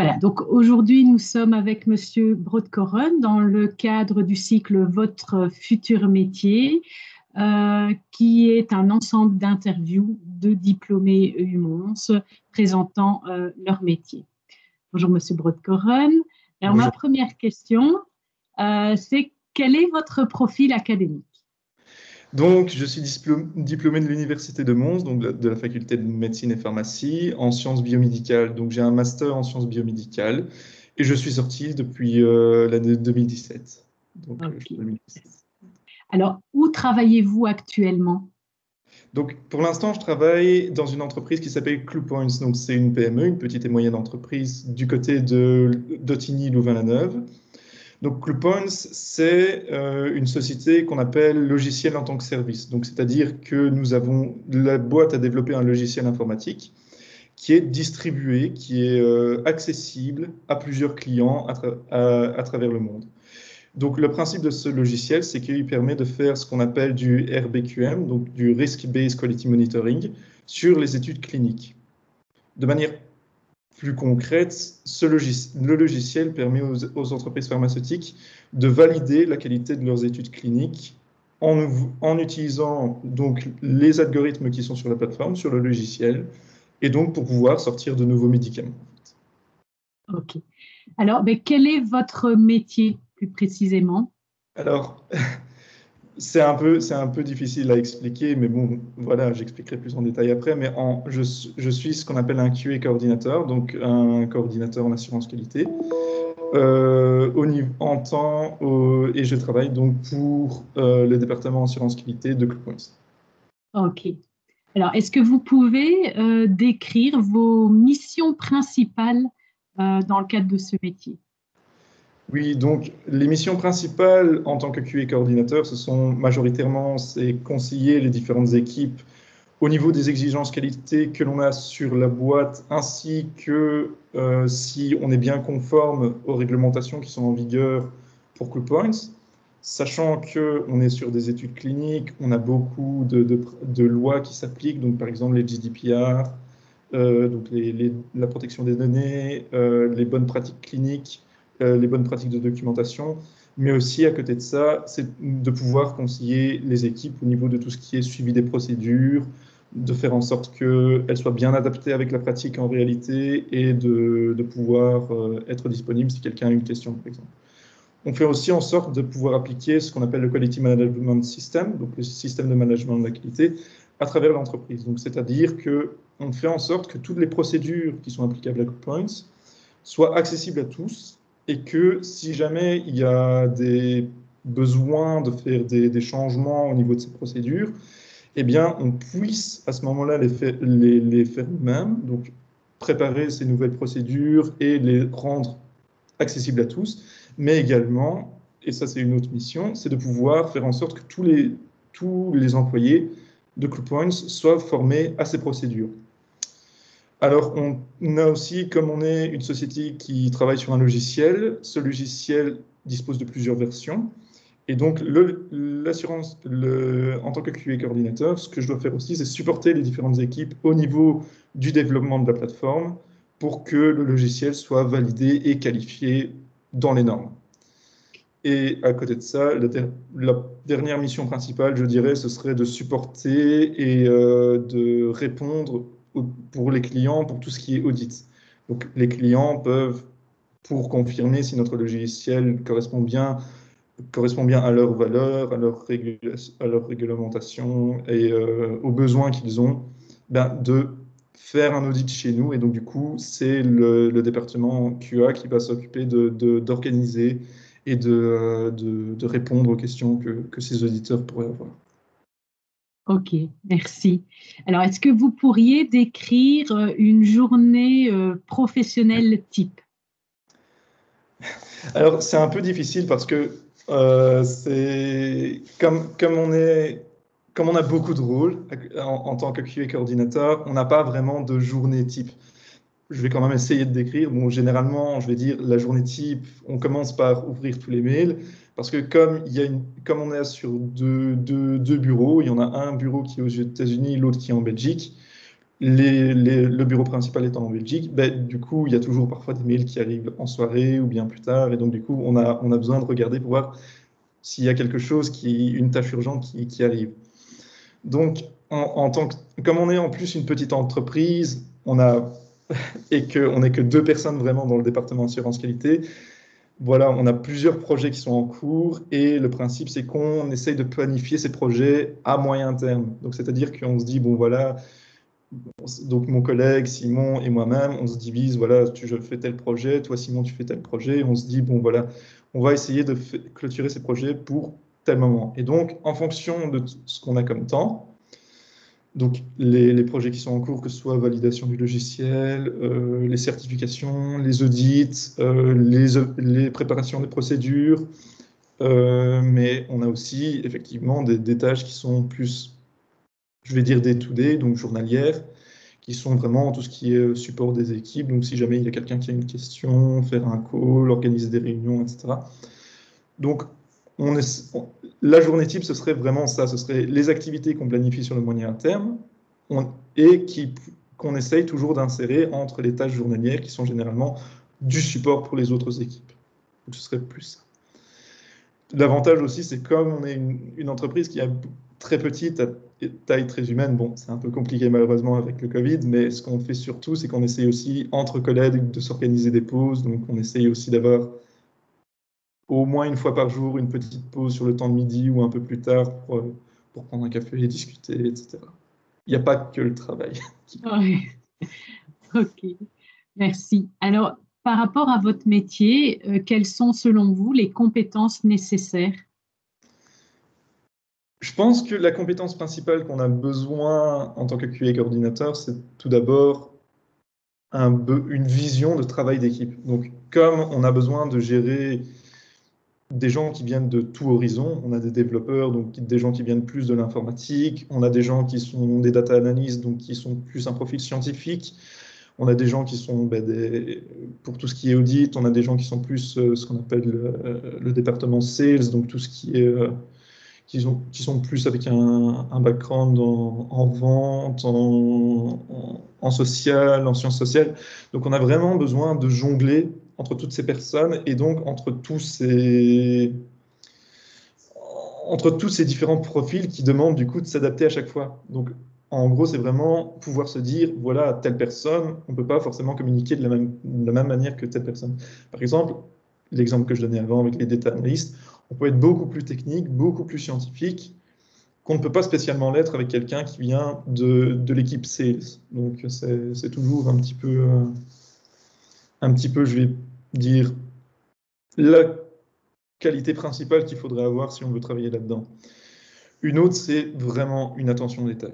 Voilà, donc aujourd'hui, nous sommes avec Monsieur Brodkorren dans le cadre du cycle Votre futur métier, qui est un ensemble d'interviews de diplômés UMONS présentant leur métier. Bonjour Monsieur Brodkorren. Alors ma Bonjour. première question, c'est quel est votre profil académique? Donc, je suis diplômé de l'Université de Mons, donc de la faculté de médecine et pharmacie, en sciences biomédicales. Donc, j'ai un master en sciences biomédicales et je suis sorti depuis l'année 2017. Donc, Ok. 2017. Alors, où travaillez-vous actuellement? Donc, pour l'instant, je travaille dans une entreprise qui s'appelle CluePoints. Donc, c'est une PME, une petite et moyenne entreprise du côté de d'Ottigny-Louvain-la-Neuve. Donc, CluePoints, c'est une société qu'on appelle logiciel en tant que service. Donc, c'est-à-dire que la boîte a développé un logiciel informatique qui est distribué, qui est accessible à plusieurs clients à travers le monde. Donc, le principe de ce logiciel, c'est qu'il permet de faire ce qu'on appelle du RBQM, donc du Risk-Based Quality Monitoring, sur les études cliniques. De manière plus concrète, le logiciel permet aux entreprises pharmaceutiques de valider la qualité de leurs études cliniques en utilisant donc les algorithmes qui sont sur la plateforme, sur le logiciel, et donc pour pouvoir sortir de nouveaux médicaments. Ok. Alors, quel est votre métier plus précisément? Alors, c'est un peu difficile à expliquer, mais bon, voilà, j'expliquerai plus en détail après. Mais je suis ce qu'on appelle un QA coordinateur, donc un coordinateur en assurance qualité. Et je travaille donc pour le département assurance qualité de CluePoints. Ok. Alors, est-ce que vous pouvez décrire vos missions principales dans le cadre de ce métier? Oui, donc les missions principales en tant que QA coordinateur, ce sont majoritairement c'est conseiller les différentes équipes au niveau des exigences qualité que l'on a sur la boîte, ainsi que si on est bien conforme aux réglementations qui sont en vigueur pour CluePoints, sachant qu'on est sur des études cliniques, on a beaucoup de lois qui s'appliquent, donc par exemple les GDPR, donc la protection des données, les bonnes pratiques cliniques, les bonnes pratiques de documentation, mais aussi à côté de ça, c'est de pouvoir conseiller les équipes au niveau de tout ce qui est suivi des procédures, de faire en sorte qu'elles soient bien adaptées avec la pratique en réalité et de pouvoir être disponible si quelqu'un a une question, par exemple. On fait aussi en sorte de pouvoir appliquer ce qu'on appelle le Quality Management System, donc le système de management de la qualité, à travers l'entreprise. Donc, c'est-à-dire qu'on fait en sorte que toutes les procédures qui sont applicables à CluePoints soient accessibles à tous et que si jamais il y a des besoins de faire des changements au niveau de ces procédures, eh bien, on puisse à ce moment-là les faire nous-mêmes, donc préparer ces nouvelles procédures et les rendre accessibles à tous, mais également, et ça c'est une autre mission, c'est de pouvoir faire en sorte que tous les employés de CluePoints soient formés à ces procédures. Alors, on a aussi, comme on est une société qui travaille sur un logiciel, ce logiciel dispose de plusieurs versions. Et donc, en tant que QA coordinateur, ce que je dois faire aussi, c'est supporter les différentes équipes au niveau du développement de la plateforme pour que le logiciel soit validé et qualifié dans les normes. Et à côté de ça, la dernière mission principale, je dirais, ce serait de supporter et de répondre pour les clients pour tout ce qui est audit. Donc, les clients peuvent, pour confirmer si notre logiciel correspond bien à leurs valeurs, à leur réglementation et aux besoins qu'ils ont, de faire un audit chez nous. Et donc, du coup, c'est le département QA qui va s'occuper d'organiser et de répondre aux questions que ces auditeurs pourraient avoir. Ok, merci. Alors, est-ce que vous pourriez décrire une journée professionnelle type? Alors, c'est un peu difficile parce que c'est comme on a beaucoup de rôles en tant que QA coordinateur, on n'a pas vraiment de journée type. Je vais quand même essayer de décrire. Bon, généralement, je vais dire la journée type, on commence par ouvrir tous les mails parce que comme on est sur deux bureaux, il y en a un bureau qui est aux États-Unis, l'autre qui est en Belgique. le bureau principal étant en Belgique, ben, du coup, il y a toujours parfois des mails qui arrivent en soirée ou bien plus tard. Et donc, du coup, on a besoin de regarder pour voir s'il y a quelque chose, une tâche urgente qui arrive. Donc, comme on est en plus une petite entreprise, et qu'on n'est que 2 personnes vraiment dans le département assurance qualité, voilà, on a plusieurs projets qui sont en cours et le principe, c'est qu'on essaye de planifier ces projets à moyen terme. Donc, c'est-à-dire qu'on se dit, bon, voilà, donc mon collègue Simon et moi-même, on se divise, voilà, je fais tel projet, toi Simon, tu fais tel projet, et on se dit, bon, voilà, on va essayer de clôturer ces projets pour tel moment. Et donc, en fonction de ce qu'on a comme temps, donc les projets qui sont en cours, que ce soit validation du logiciel, les certifications, les audits, les préparations des procédures, mais on a aussi effectivement des tâches qui sont plus, je vais dire day-to-day, donc journalières, qui sont vraiment tout ce qui est support des équipes. Donc si jamais il y a quelqu'un qui a une question, faire un call, organiser des réunions, etc. Donc la journée type, ce serait vraiment ça, ce serait les activités qu'on planifie sur le moyen terme et qu'on essaye toujours d'insérer entre les tâches journalières qui sont généralement du support pour les autres équipes. Donc ce serait plus ça. L'avantage aussi, c'est comme on est une entreprise qui est très petite, à taille très humaine, bon, c'est un peu compliqué malheureusement avec le Covid, mais ce qu'on fait surtout, c'est qu'on essaye aussi entre collègues de s'organiser des pauses, donc on essaye aussi d'avoir au moins une fois par jour une petite pause sur le temps de midi ou un peu plus tard pour prendre un café et discuter, etc. Il n'y a pas que le travail. Oui. Ok, merci. Alors, par rapport à votre métier, quelles sont selon vous les compétences nécessaires? Je pense que la compétence principale qu'on a besoin en tant que QA coordinateur, c'est tout d'abord une vision de travail d'équipe. Donc, comme on a besoin de gérer des gens qui viennent de tout horizon, on a des développeurs, donc des gens qui viennent plus de l'informatique, on a des gens qui sont des data analysts, donc qui sont plus un profil scientifique, on a des gens qui sont pour tout ce qui est audit, on a des gens qui sont plus ce qu'on appelle le département sales, donc tout ce qui est qui sont plus avec un background en vente, en social, en sciences sociales. Donc on a vraiment besoin de jongler entre toutes ces personnes et donc entre tous ces différents profils qui demandent du coup de s'adapter à chaque fois. Donc en gros, c'est vraiment pouvoir se dire, voilà, telle personne, on ne peut pas forcément communiquer de la même manière que telle personne. Par exemple, l'exemple que je donnais avant avec les data analysts, on peut être beaucoup plus technique, beaucoup plus scientifique, qu'on ne peut pas spécialement l'être avec quelqu'un qui vient de l'équipe sales. Donc c'est toujours un petit peu, je vais dire, la qualité principale qu'il faudrait avoir si on veut travailler là-dedans. Une autre, c'est vraiment une attention au détail.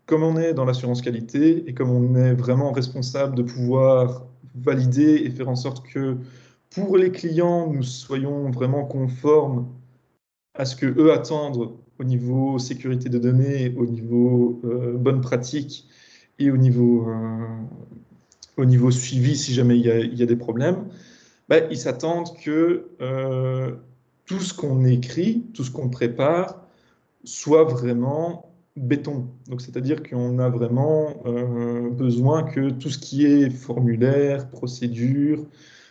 Comme on est dans l'assurance qualité et comme on est vraiment responsable de pouvoir valider et faire en sorte que pour les clients, nous soyons vraiment conformes à ce qu'eux attendent au niveau sécurité de données, au niveau bonne pratique et au niveau suivi si jamais il y a des problèmes, bah, ils s'attendent que tout ce qu'on écrit, tout ce qu'on prépare, soit vraiment béton. Donc, c'est-à-dire qu'on a vraiment besoin que tout ce qui est formulaire, procédure,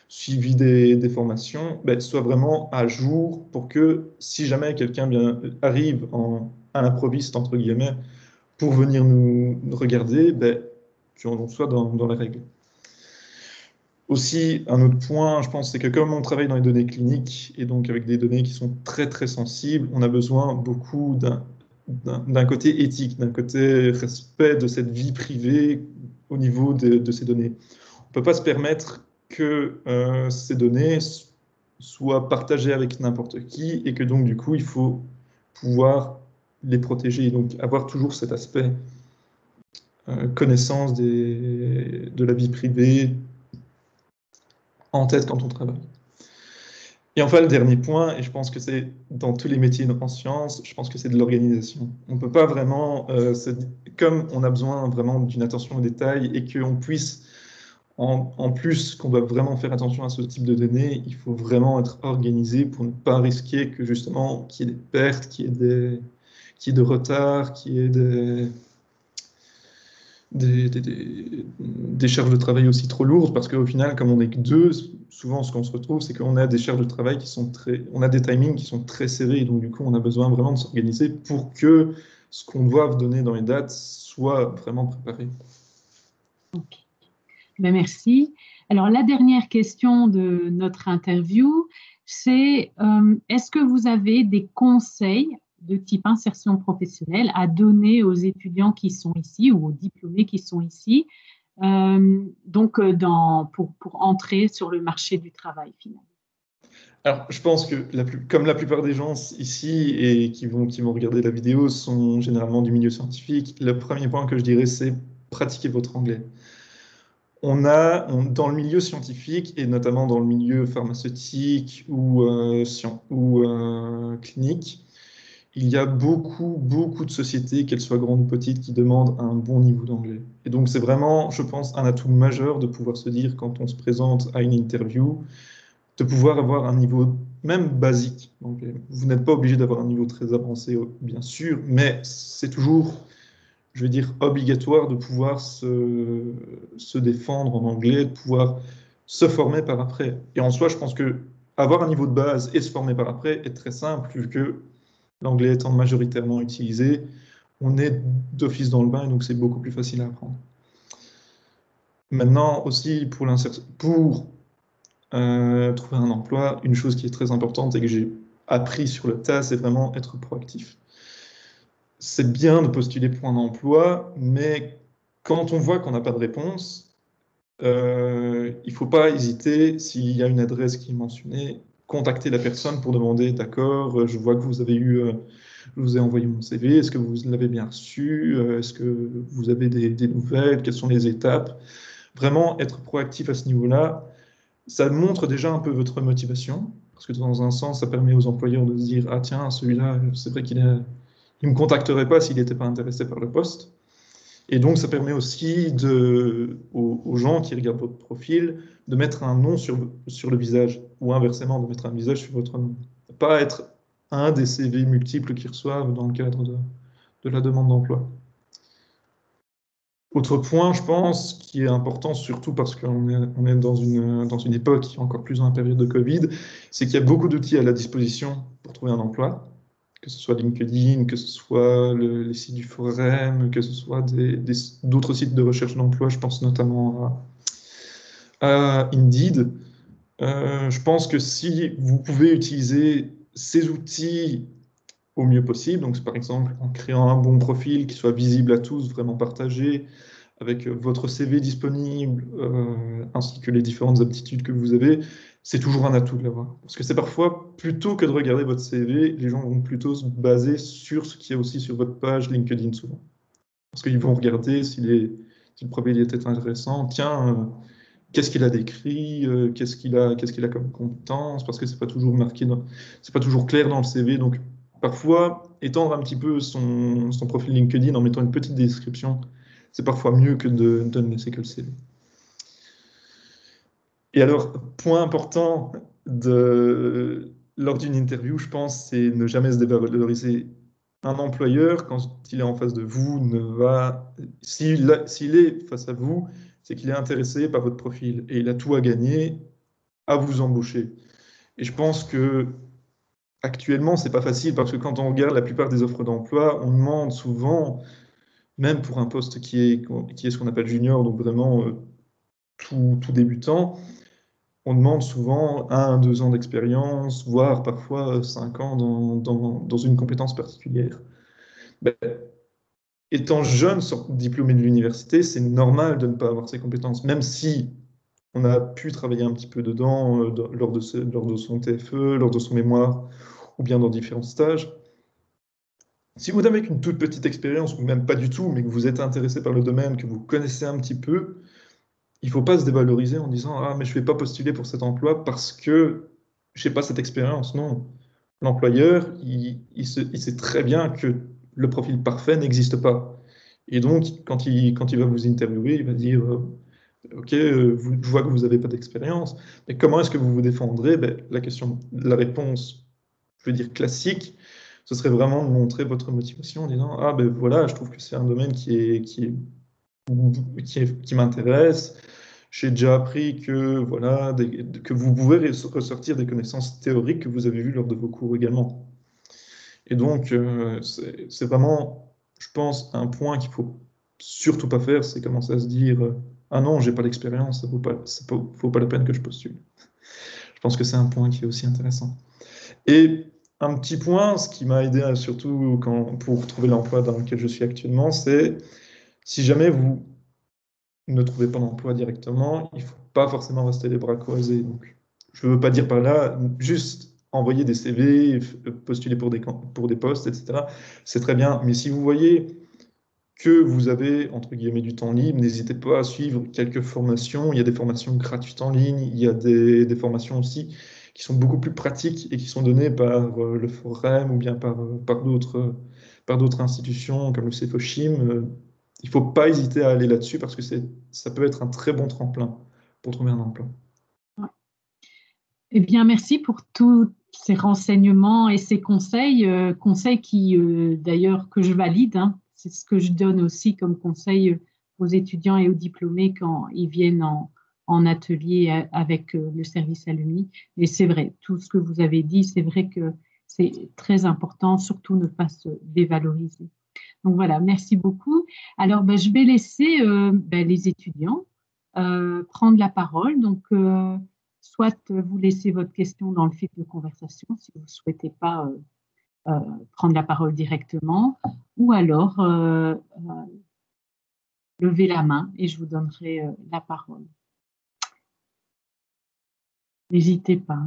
suivi des formations, ben, soit vraiment à jour pour que si jamais quelqu'un arrive à l'improviste, entre guillemets, pour venir nous regarder, ben, qu'on soit dans les règles. Aussi, un autre point, je pense, c'est que comme on travaille dans les données cliniques et donc avec des données qui sont très très sensibles, on a besoin beaucoup d'un côté éthique, d'un côté respect de cette vie privée au niveau de ces données. On ne peut pas se permettre que ces données soient partagées avec n'importe qui et que donc du coup il faut pouvoir les protéger. Donc avoir toujours cet aspect connaissance de la vie privée en tête quand on travaille. Et enfin, le dernier point, et je pense que c'est dans tous les métiers en sciences, je pense que c'est de l'organisation. On ne peut pas vraiment, comme on a besoin vraiment d'une attention aux détails et qu'on puisse, en plus qu'on doit vraiment faire attention à ce type de données, il faut vraiment être organisé pour ne pas risquer que justement qu'il y ait des pertes, qu'il y ait de retard, qu'il y ait des charges de travail aussi trop lourdes, parce qu'au final, comme on n'est que deux, souvent ce qu'on se retrouve, c'est qu'on a des charges de travail qui sont on a des timings qui sont très serrés, et donc du coup, on a besoin vraiment de s'organiser pour que ce qu'on doit donner dans les dates soit vraiment préparé. Ok. Ben, merci. Alors, la dernière question de notre interview, c'est est-ce que vous avez des conseils de type insertion professionnelle à donner aux étudiants qui sont ici ou aux diplômés qui sont ici, pour entrer sur le marché du travail finalement? Alors, je pense que, comme la plupart des gens ici et qui vont regarder la vidéo sont généralement du milieu scientifique, le premier point que je dirais, c'est pratiquer votre anglais. Dans le milieu scientifique, et notamment dans le milieu pharmaceutique ou clinique, il y a beaucoup de sociétés, qu'elles soient grandes ou petites, qui demandent un bon niveau d'anglais. Et donc, c'est vraiment, je pense, un atout majeur de pouvoir se dire, quand on se présente à une interview, de pouvoir avoir un niveau même basique d'anglais. Vous n'êtes pas obligé d'avoir un niveau très avancé, bien sûr, mais c'est toujours, je veux dire, obligatoire de pouvoir se défendre en anglais, de pouvoir se former par après. Et en soi, je pense que avoir un niveau de base et se former par après est très simple, vu que l'anglais étant majoritairement utilisé, on est d'office dans le bain, et donc c'est beaucoup plus facile à apprendre. Maintenant, aussi, pour trouver un emploi, une chose qui est très importante et que j'ai appris sur le tas, c'est vraiment être proactif. C'est bien de postuler pour un emploi, mais quand on voit qu'on n'a pas de réponse, il ne faut pas hésiter, s'il y a une adresse qui est mentionnée, contacter la personne pour demander, d'accord, je vois que je vous ai envoyé mon CV, est-ce que vous l'avez bien reçu, est-ce que vous avez des nouvelles, quelles sont les étapes? Vraiment être proactif à ce niveau-là, ça montre déjà un peu votre motivation, parce que dans un sens, ça permet aux employeurs de se dire, ah tiens, celui-là, c'est vrai qu'il ne me contacterait pas s'il n'était pas intéressé par le poste. Et donc, ça permet aussi aux gens qui regardent votre profil de mettre un nom sur le visage, ou inversement, de mettre un visage sur votre nom. Pas être un des CV multiples qu'ils reçoivent dans le cadre de la demande d'emploi. Autre point, je pense, qui est important, surtout parce qu'on est dans une époque qui est encore plus dans la période de Covid, c'est qu'il y a beaucoup d'outils à la disposition pour trouver un emploi, que ce soit LinkedIn, que ce soit les sites du Forum, que ce soit d'autres sites de recherche d'emploi, je pense notamment à Indeed. Je pense que si vous pouvez utiliser ces outils au mieux possible, donc par exemple en créant un bon profil qui soit visible à tous, vraiment partagé, avec votre CV disponible, ainsi que les différentes aptitudes que vous avez, c'est toujours un atout de l'avoir. Parce que c'est parfois, plutôt que de regarder votre CV, les gens vont plutôt se baser sur ce qu'il y a aussi sur votre page LinkedIn souvent. Parce qu'ils vont regarder si le profil est intéressant, tiens, qu'est-ce qu'il a décrit, qu'est-ce qu'il a comme compétences, parce que c'est pas toujours marqué, c'est pas toujours clair dans le CV. Donc parfois, étendre un petit peu son profil LinkedIn en mettant une petite description, c'est parfois mieux que de ne laisser que le CV. Et alors, point important lors d'une interview, je pense, c'est ne jamais se dévaloriser. Un employeur, quand il est en face de vous, s'il est face à vous, c'est qu'il est intéressé par votre profil et il a tout à gagner à vous embaucher. Et je pense que actuellement, c'est pas facile parce que quand on regarde la plupart des offres d'emploi, on demande souvent, même pour un poste qui est ce qu'on appelle junior, donc vraiment tout débutant, on demande souvent 1 à 2 ans d'expérience, voire parfois 5 ans dans une compétence particulière. Ben, étant jeune, diplômé de l'université, c'est normal de ne pas avoir ces compétences, même si on a pu travailler un petit peu dedans lors de son TFE, lors de son mémoire, ou bien dans différents stages. Si vous n'avez qu'une toute petite expérience, ou même pas du tout, mais que vous êtes intéressé par le domaine, que vous connaissez un petit peu, il ne faut pas se dévaloriser en disant « Ah, mais je ne vais pas postuler pour cet emploi parce que je n'ai pas cette expérience. » Non. L'employeur, il sait très bien que le profil parfait n'existe pas. Et donc, quand il va vous interviewer, il va dire OK, je vois que vous n'avez pas d'expérience, mais comment est-ce que vous vous défendrez? Ben, la réponse, je veux dire classique, ce serait vraiment de montrer votre motivation en disant « Ah, ben voilà, je trouve que c'est un domaine qui est qui m'intéresse. J'ai déjà appris que, voilà, que vous pouvez ressortir des connaissances théoriques que vous avez vues lors de vos cours également. Et donc, c'est vraiment, je pense, un point qu'il faut surtout pas faire, c'est commencer à se dire ah non, j'ai pas l'expérience, ça vaut pas la peine que je postule. Je pense que c'est un point qui est aussi intéressant. Et un petit point, ce qui m'a aidé surtout pour trouver l'emploi dans lequel je suis actuellement, c'est si jamais vous ne trouvez pas d'emploi directement, il ne faut pas forcément rester les bras croisés. Donc, je ne veux pas dire par là, juste envoyer des CV, postuler pour des postes, etc. C'est très bien. Mais si vous voyez que vous avez, entre guillemets, du temps libre, n'hésitez pas à suivre quelques formations. Il y a des formations gratuites en ligne, il y a des formations aussi qui sont beaucoup plus pratiques et qui sont données par le Forum ou bien par d'autres institutions comme le CEFOCHIM. Il ne faut pas hésiter à aller là-dessus parce que ça peut être un très bon tremplin pour trouver un emploi. Eh bien, merci pour tous ces renseignements et ces conseils, conseils qui, d'ailleurs, que je valide, hein. C'est ce que je donne aussi comme conseil aux étudiants et aux diplômés quand ils viennent en atelier avec le service alumni. Et c'est vrai, tout ce que vous avez dit, c'est vrai que c'est très important, surtout ne pas se dévaloriser. Donc voilà, merci beaucoup. Alors, ben, je vais laisser les étudiants prendre la parole. Donc, soit vous laissez votre question dans le fil de conversation si vous ne souhaitez pas prendre la parole directement, ou alors levez la main et je vous donnerai la parole. N'hésitez pas.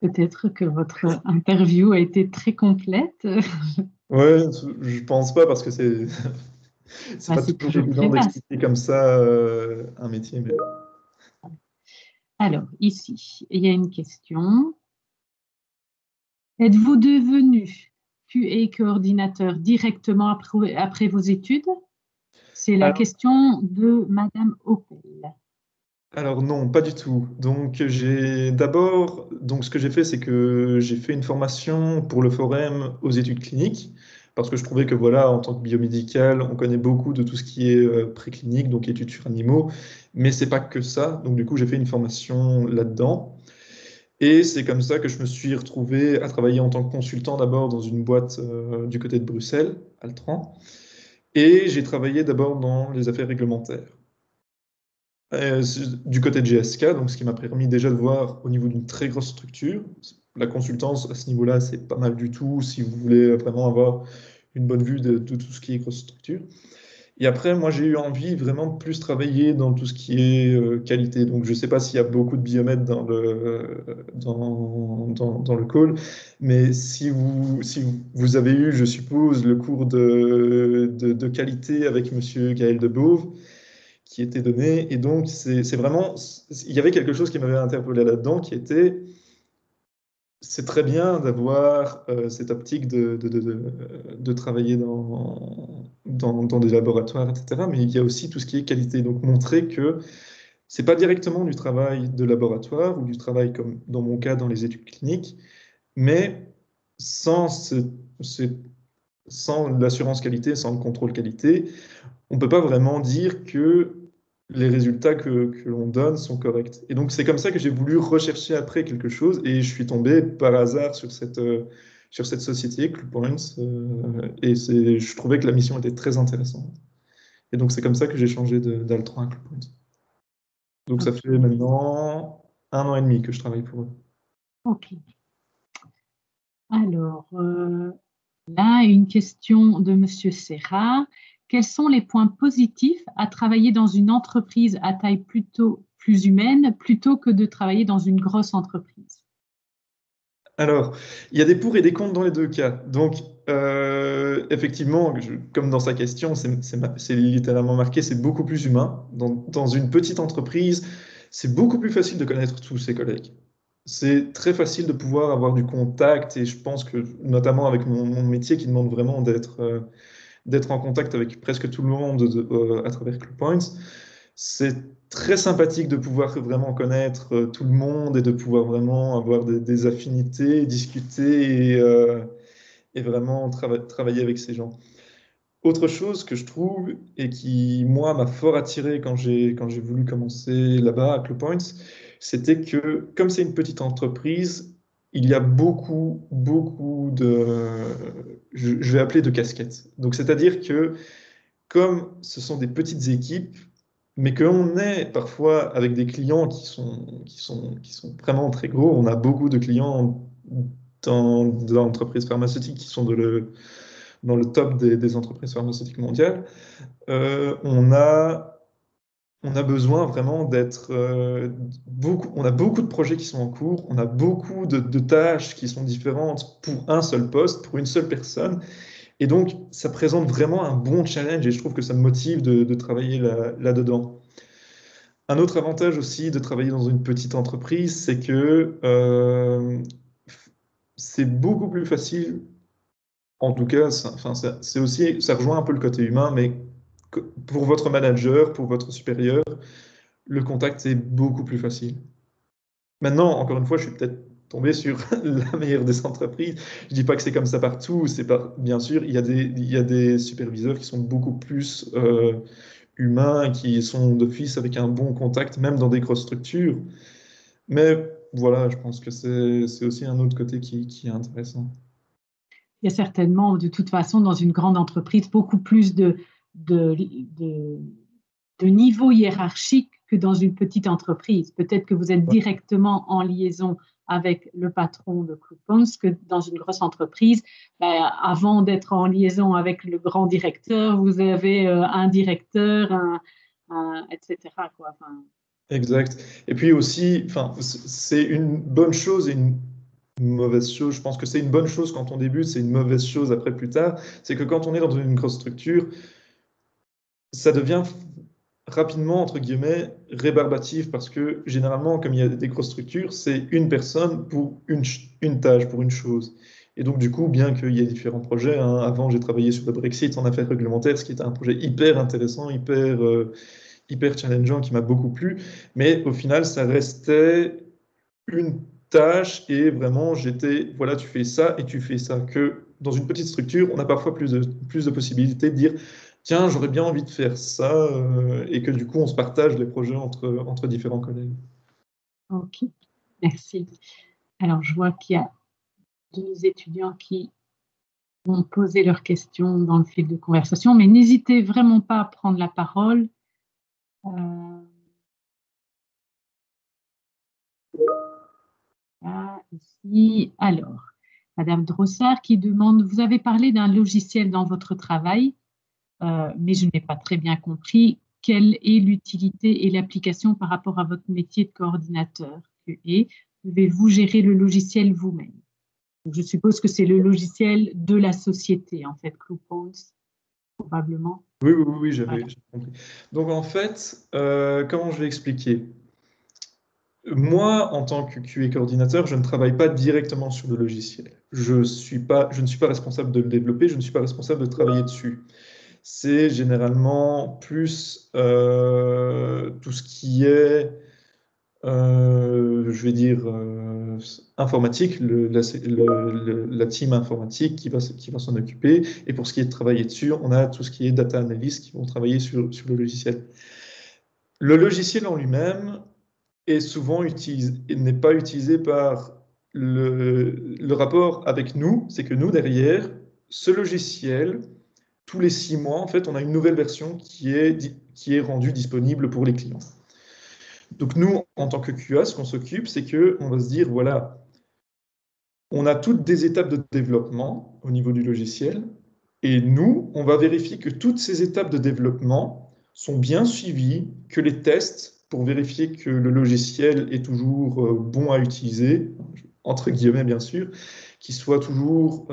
Peut-être que votre interview a été très complète. Ouais, je pense pas parce que c'est pas C'est toujours toujours évident très vaste. d'expliquer comme ça un métier. Mais... Alors, ici, il y a une question. Êtes-vous devenu QA coordinateur directement après vos études? C'est la question de Madame Opel. Alors non, pas du tout. Donc ce que j'ai fait, c'est que j'ai fait une formation pour le Forum aux études cliniques, parce que je trouvais que voilà, en tant que biomédical, on connaît beaucoup de tout ce qui est préclinique, donc études sur animaux, mais c'est pas que ça. Donc du coup, j'ai fait une formation là-dedans. Et c'est comme ça que je me suis retrouvé à travailler en tant que consultant d'abord dans une boîte du côté de Bruxelles, Altran, et j'ai travaillé d'abord dans les affaires réglementaires. Du côté de GSK, donc ce qui m'a permis déjà de voir au niveau d'une très grosse structure. La consultance à ce niveau-là, c'est pas mal du tout si vous voulez vraiment avoir une bonne vue de tout ce qui est grosse structure. Et après, moi, j'ai eu envie vraiment de plus travailler dans tout ce qui est qualité. Donc, je ne sais pas s'il y a beaucoup de biomètres dans le call, mais si vous avez eu, je suppose, le cours de qualité avec Monsieur Gaël Debauve, qui était donné. Et donc, c'est vraiment, il y avait quelque chose qui m'avait interpellé là-dedans, qui était, c'est très bien d'avoir cette optique de travailler dans des laboratoires, etc. Mais il y a aussi tout ce qui est qualité. Donc, montrer que c'est pas directement du travail de laboratoire ou du travail comme dans mon cas dans les études cliniques, mais sans, sans l'assurance qualité, sans le contrôle qualité, on ne peut pas vraiment dire que les résultats que l'on donne sont corrects. Et donc, c'est comme ça que j'ai voulu rechercher après quelque chose et je suis tombé par hasard sur cette société, CluePoints, et je trouvais que la mission était très intéressante. Et donc, c'est comme ça que j'ai changé d'Altran à CluePoints. Donc, ça fait maintenant 1 an et demi que je travaille pour eux. Ok. Alors, là, une question de Monsieur Serra. Quels sont les points positifs à travailler dans une entreprise à taille plutôt plus humaine plutôt que de travailler dans une grosse entreprise? Alors, il y a des pour et des contre dans les deux cas. Donc, effectivement, comme dans sa question, c'est littéralement marqué, c'est beaucoup plus humain. Dans une petite entreprise, c'est beaucoup plus facile de connaître tous ses collègues. C'est très facile de pouvoir avoir du contact et je pense que, notamment avec mon métier qui demande vraiment d'être en contact avec presque tout le monde à travers CluePoints, c'est très sympathique de pouvoir vraiment connaître tout le monde et de pouvoir vraiment avoir des affinités, discuter et vraiment travailler avec ces gens. Autre chose que je trouve et qui, moi, m'a fort attiré quand j'ai voulu commencer là-bas à Cluepoints, c'était que comme c'est une petite entreprise, il y a beaucoup je vais appeler de casquettes. Donc, c'est-à-dire que comme ce sont des petites équipes, mais qu'on est parfois avec des clients qui sont vraiment très gros, on a beaucoup de clients dans l'entreprise pharmaceutique qui sont dans le top des entreprises pharmaceutiques mondiales, on a besoin vraiment d'être on a beaucoup de projets qui sont en cours, on a beaucoup de tâches qui sont différentes pour un seul poste, pour une seule personne. Et donc, ça présente vraiment un bon challenge et je trouve que ça me motive de travailler là-dedans. Un autre avantage aussi de travailler dans une petite entreprise, c'est que c'est beaucoup plus facile. En tout cas, c'est aussi, ça rejoint un peu le côté humain, mais pour votre manager, pour votre supérieur, le contact est beaucoup plus facile. Maintenant, encore une fois, je suis peut-être tombé sur la meilleure des entreprises. Je dis pas que c'est comme ça partout. Bien sûr, il y a des superviseurs qui sont beaucoup plus humains, qui sont d'office avec un bon contact, même dans des grosses structures. Mais voilà, je pense que c'est aussi un autre côté qui est intéressant. Il y a certainement, de toute façon, dans une grande entreprise, beaucoup plus de, de, de niveau hiérarchique que dans une petite entreprise. Peut-être que vous êtes directement en liaison avec le patron de Cluepoints, que dans une grosse entreprise, avant d'être en liaison avec le grand directeur, vous avez un directeur, etc. Quoi. Enfin, exact. Et puis aussi, c'est une bonne chose et une mauvaise chose. Je pense que c'est une bonne chose quand on débute, c'est une mauvaise chose après plus tard. C'est que quand on est dans une grosse structure, ça devient rapidement, entre guillemets, rébarbatif parce que généralement, comme il y a des grosses structures, c'est une personne pour une tâche, pour une chose. Et donc, du coup, bien qu'il y ait différents projets, hein, avant, j'ai travaillé sur le Brexit en affaires réglementaires, ce qui était un projet hyper intéressant, hyper challengeant, qui m'a beaucoup plu. Mais au final, ça restait une tâche et vraiment, voilà, tu fais ça et tu fais ça. Que dans une petite structure, on a parfois plus de possibilités de dire, tiens, j'aurais bien envie de faire ça, et que du coup, on se partage les projets entre différents collègues. ok, merci. Alors, je vois qu'il y a deux étudiants qui ont posé leurs questions dans le fil de conversation, mais n'hésitez vraiment pas à prendre la parole. Ici. Alors, Madame Drossard qui demande, vous avez parlé d'un logiciel dans votre travail, mais je n'ai pas très bien compris quelle est l'utilité et l'application par rapport à votre métier de coordinateur. Et pouvez-vous gérer le logiciel vous-même? Je suppose que c'est le logiciel de la société, en fait, Cluepoints, probablement. Oui, j'avais compris. Donc, en fait, comment je vais expliquer? Moi, en tant que QA coordinateur, je ne travaille pas directement sur le logiciel. Je ne suis pas responsable de le développer, je ne suis pas responsable de travailler dessus. C'est généralement plus tout ce qui est, je vais dire, informatique, la team informatique qui va s'en occuper. Et pour ce qui est de travailler dessus, on a tout ce qui est data analyst qui vont travailler sur le logiciel. Le logiciel en lui-même est souvent n'est pas utilisé par le rapport avec nous, c'est que nous, derrière, ce logiciel, tous les 6 mois, en fait, on a une nouvelle version qui est rendue disponible pour les clients. Donc nous, en tant que QA, ce qu'on s'occupe, c'est qu'on va se dire, voilà, on a toutes des étapes de développement au niveau du logiciel, et nous, on va vérifier que toutes ces étapes de développement sont bien suivies, que les tests, pour vérifier que le logiciel est toujours bon à utiliser, entre guillemets bien sûr, qu'il soit toujours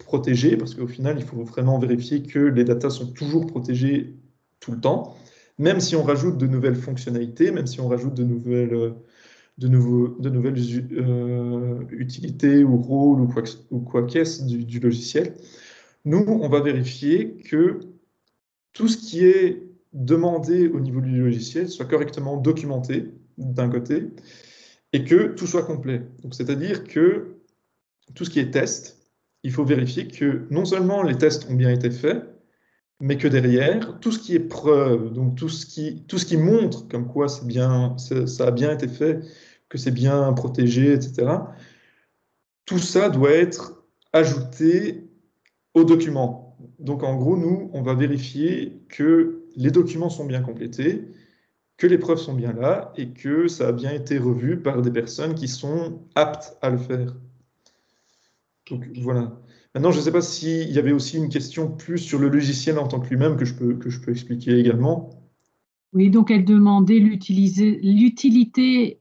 protégé, parce qu'au final, il faut vraiment vérifier que les datas sont toujours protégées tout le temps, même si on rajoute de nouvelles fonctionnalités, même si on rajoute de nouvelles utilités ou rôles ou quoi qu'est-ce du logiciel. Nous, on va vérifier que tout ce qui est demandé au niveau du logiciel soit correctement documenté d'un côté et que tout soit complet. Donc, c'est-à-dire que tout ce qui est test, il faut vérifier que non seulement les tests ont bien été faits, mais que derrière, tout ce qui est preuve, donc tout ce qui montre comme quoi ça a bien été fait, que c'est bien protégé, etc., tout ça doit être ajouté au document. Donc en gros, nous, on va vérifier que les documents sont bien complétés, que les preuves sont bien là et que ça a bien été revu par des personnes qui sont aptes à le faire. Donc voilà. Maintenant, je ne sais pas s'il y avait aussi une question plus sur le logiciel en tant que lui-même que je peux expliquer également. Oui, donc elle demandait l'utilité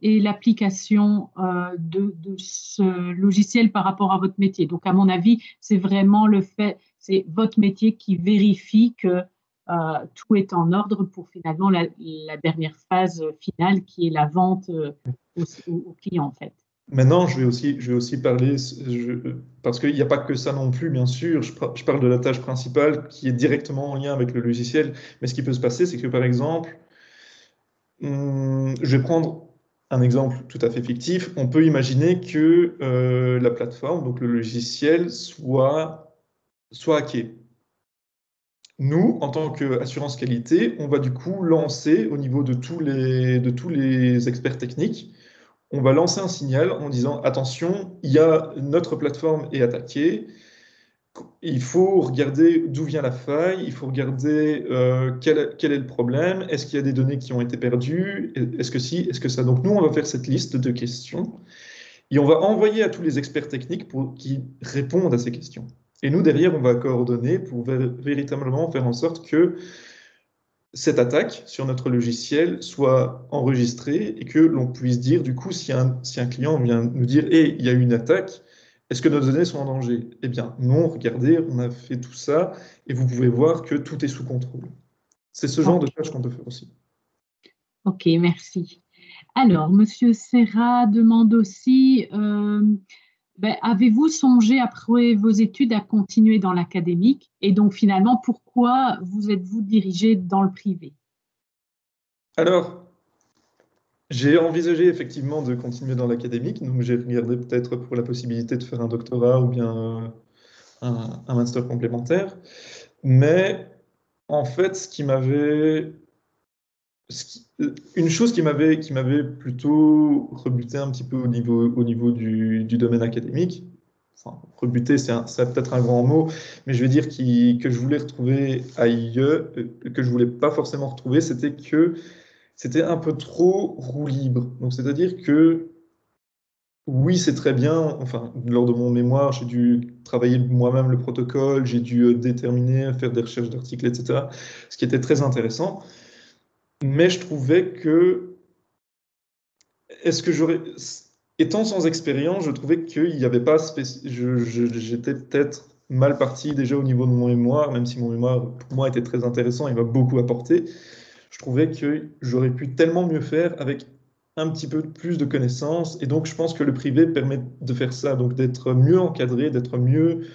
et l'application de ce logiciel par rapport à votre métier. Donc, à mon avis, c'est vraiment c'est votre métier qui vérifie que tout est en ordre pour finalement la dernière phase finale qui est la vente au client, en fait. Maintenant, je vais aussi parler, parce qu'il n'y a pas que ça non plus, bien sûr. Je parle de la tâche principale qui est directement en lien avec le logiciel. Mais ce qui peut se passer, c'est que par exemple, je vais prendre un exemple tout à fait fictif. On peut imaginer que la plateforme, donc le logiciel, soit hacké. Nous, en tant qu'assurance qualité, on va du coup lancer au niveau de de tous les experts techniques, on va lancer un signal en disant attention, notre plateforme est attaquée, il faut regarder d'où vient la faille, il faut regarder quel est le problème, est-ce qu'il y a des données qui ont été perdues, est-ce que si, est-ce que ça. Donc nous, on va faire cette liste de questions et on va envoyer à tous les experts techniques pour qu'ils répondent à ces questions. Et nous, derrière, on va coordonner pour véritablement faire en sorte que cette attaque sur notre logiciel soit enregistrée et que l'on puisse dire, du coup, si un client vient nous dire, hey, il y a eu une attaque, est-ce que nos données sont en danger? Eh bien, non, regardez, on a fait tout ça et vous pouvez voir que tout est sous contrôle. C'est ce genre de Ok, tâche qu'on peut faire aussi. ok, merci. Alors, Monsieur Serra demande aussi, avez-vous songé après vos études à continuer dans l'académique? Et donc, finalement, pourquoi vous êtes-vous dirigé dans le privé? Alors, j'ai envisagé effectivement de continuer dans l'académique, donc j'ai regardé peut-être pour la possibilité de faire un doctorat ou bien un master complémentaire. Mais en fait, une chose qui m'avait plutôt rebuté un petit peu au niveau du domaine académique, enfin, rebuté, c'est peut-être un grand mot, mais je vais dire que je voulais retrouver ailleurs, que je voulais pas forcément retrouver, c'était que c'était un peu trop roue libre. Donc, c'est-à-dire que oui, c'est très bien. Enfin, lors de mon mémoire, j'ai dû travailler moi-même le protocole, j'ai dû déterminer, faire des recherches d'articles, etc. Ce qui était très intéressant. Mais je trouvais que, est-ce que j'aurais, étant sans expérience, je trouvais qu'il n'y avait pas, j'étais peut-être mal parti déjà au niveau de mon mémoire, même si mon mémoire pour moi était très intéressant, il m'a beaucoup apporté. Je trouvais que j'aurais pu tellement mieux faire avec un petit peu plus de connaissances. Et donc, je pense que le privé permet de faire ça, donc d'être mieux encadré, d'être mieux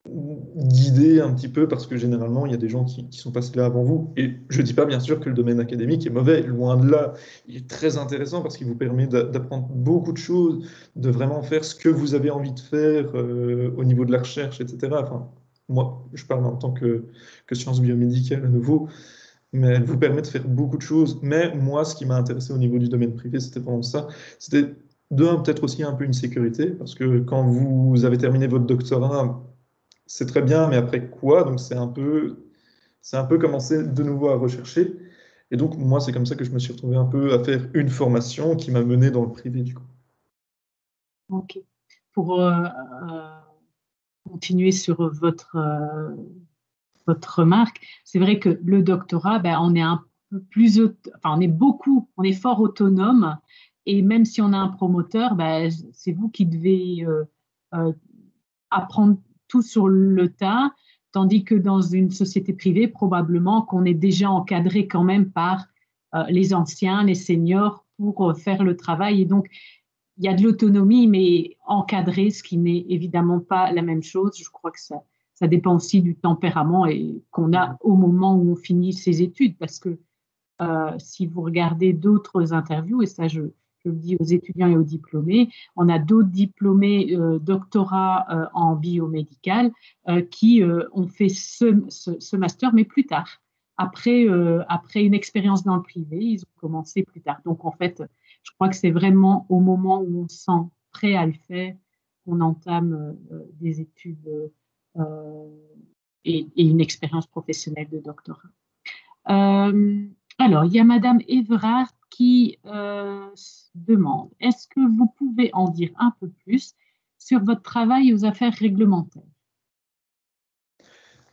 guidé un petit peu, parce que généralement, il y a des gens qui sont passés là avant vous. Et je ne dis pas, bien sûr, que le domaine académique est mauvais, loin de là. Il est très intéressant parce qu'il vous permet d'apprendre beaucoup de choses, de vraiment faire ce que vous avez envie de faire au niveau de la recherche, etc. Enfin, moi, je parle en tant que sciences biomédicales à nouveau, mais elle vous permet de faire beaucoup de choses. Mais moi, ce qui m'a intéressé au niveau du domaine privé, c'était vraiment ça. C'était peut-être aussi un peu une sécurité, parce que quand vous avez terminé votre doctorat, c'est très bien, mais après quoi? Donc c'est un peu commencer de nouveau à rechercher. Et donc, moi, c'est comme ça que je me suis retrouvé un peu à faire une formation qui m'a mené dans le privé, du coup. Ok. Pour continuer sur votre remarque, c'est vrai que le doctorat, on est un peu enfin, on est fort autonome. Et même si on a un promoteur, c'est vous qui devez euh, apprendre tout sur le tas, tandis que dans une société privée, probablement qu'on est déjà encadré quand même par les anciens, les seniors pour faire le travail. Et donc, il y a de l'autonomie, mais encadré, ce qui n'est évidemment pas la même chose. Je crois que ça dépend aussi du tempérament et qu'on a au moment où on finit ses études, parce que si vous regardez d'autres interviews, et ça, je le dis aux étudiants et aux diplômés, on a d'autres diplômés doctorats en biomédical qui ont fait ce master, mais plus tard. Après une expérience dans le privé, ils ont commencé plus tard. Donc, en fait, je crois que c'est vraiment au moment où on se sent prêt à le faire qu'on entame des études euh, et une expérience professionnelle de doctorat. Alors, il y a Madame Everard qui demande, est-ce que vous pouvez en dire un peu plus sur votre travail aux affaires réglementaires?